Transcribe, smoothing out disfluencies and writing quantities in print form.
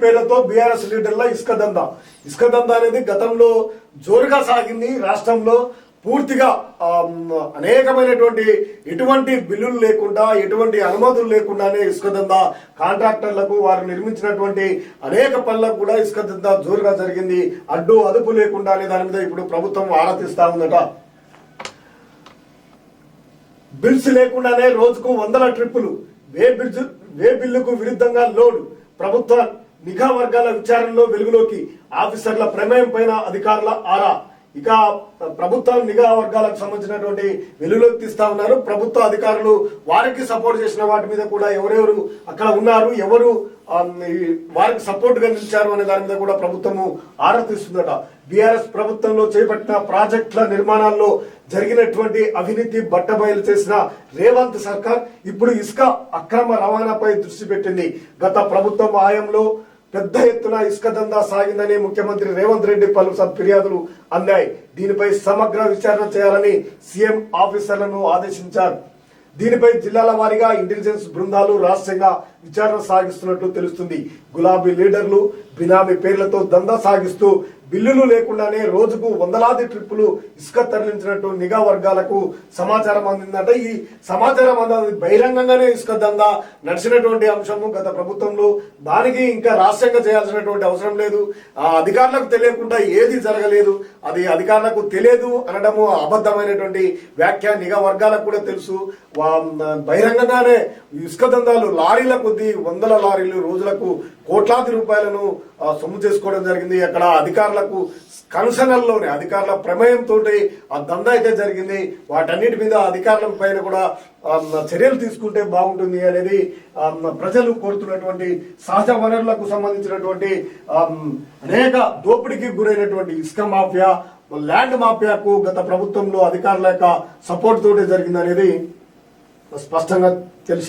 పేర్లతో బీఆర్ఎస్ లీడర్ల ఇసుక దందా అనేది గతంలో జోరుగా సాగింది. రాష్ట్రంలో పూర్తిగా అనేకమైనటువంటి ఎటువంటి బిల్లులు లేకుండా ఎటువంటి అనుమతులు లేకుండానే ఇసుక దందా కాంట్రాక్టర్లకు వారు నిర్మించినటువంటి అనేక పనులకు కూడా ఇసుక దందా జోరుగా జరిగింది. అడ్డు అదుపు లేకుండానే దాని మీద ఇప్పుడు ప్రభుత్వం ఆరా తీస్తా ఉందట. బిల్స్ లేకుండానే రోజుకు 100 ట్రిప్పులు, వే బిల్లుకు విరుద్ధంగా లోడ్, ప్రభుత్వ నిఘా వర్గాల విచారణలో వెలుగులోకి, ఆఫీసర్ల ప్రమేయం పైన అధికారుల ఆరా. ఇక ప్రభుత్వ నిఘా వర్గాలకు సంబంధించినటువంటి వెలుగులోకి తీస్తా ఉన్నారు. ప్రభుత్వ అధికారులు వారికి సపోర్ట్ చేసిన వాటి మీద కూడా ఎవరెవరు అక్కడ ఉన్నారు, ఎవరు వారికి సపోర్ట్ గా నిలిచారు అనే దాని మీద కూడా ప్రభుత్వము ఆరా తీస్తుందట. బీఆర్ఎస్ ప్రభుత్వంలో చేపట్టిన ప్రాజెక్టుల నిర్మాణాల్లో జరిగినటువంటి అవినీతి బట్టబయలు చేసిన రేవంత్ సర్కార్ ఇప్పుడు ఇసుక అక్రమ రవాణాపై దృష్టి పెట్టింది. గత ప్రభుత్వం హయాంలో పెద్ద ఎత్తున ఇసుక దందా సాగిందని ముఖ్యమంత్రి రేవంత్ రెడ్డి పలు ఫిర్యాదులు అందాయి. దీనిపై సమగ్ర విచారణ చేయాలని సీఎం ఆఫీసర్లను ఆదేశించారు. దీనిపై జిల్లాల వారీగా ఇంటెలిజెన్స్ బృందాలు రహస్యంగా విచారణ సాగిస్తున్నట్లు తెలుస్తుంది. గులాబీ లీడర్లు బినామీ పేర్లతో దందా సాగిస్తూ బిల్లులు లేకుండానే రోజుకు 100లాది ట్రిప్పులు ఇసుక తరలించినట్టు నిఘా వర్గాలకు సమాచారం అందిందంటే ఈ సమాచారం అంది బహిరంగంగానే ఇసుక దందా నడిచినటువంటి అంశము గత ప్రభుత్వంలో. దానికి ఇంకా రహస్యంగా చేయాల్సినటువంటి అవసరం లేదు. ఆ అధికారులకు తెలియకుండా ఏది జరగలేదు. అది అధికారులకు తెలియదు అనడము అబద్ధమైనటువంటి వ్యాఖ్య. నిఘా వర్గాలకు కూడా తెలుసు. బహిరంగంగానే ఇసుక దందాలు లారీల కొద్దీ 100 లారీలు రోజులకు కోట్లాది రూపాయలను సొమ్ము చేసుకోవడం జరిగింది. అక్కడ అధికారులకు కన్సర్న్లోనే అధికారుల ప్రమేయంతో ఆ దందా అయితే జరిగింది. వాటన్నిటి మీద అధికారుల పైన కూడా చర్యలు తీసుకుంటే బాగుంటుంది అనేది ప్రజలు కోరుతున్నటువంటి సహజ వనరులకు సంబంధించినటువంటి అనేక దోపిడీకి గురైనటువంటి ఇసుక మాఫియా, ల్యాండ్ మాఫియాకు గత ప్రభుత్వంలో అధికారుల యొక్క సపోర్ట్ తోటే జరిగింది అనేది స్పష్టంగా తెలుసు.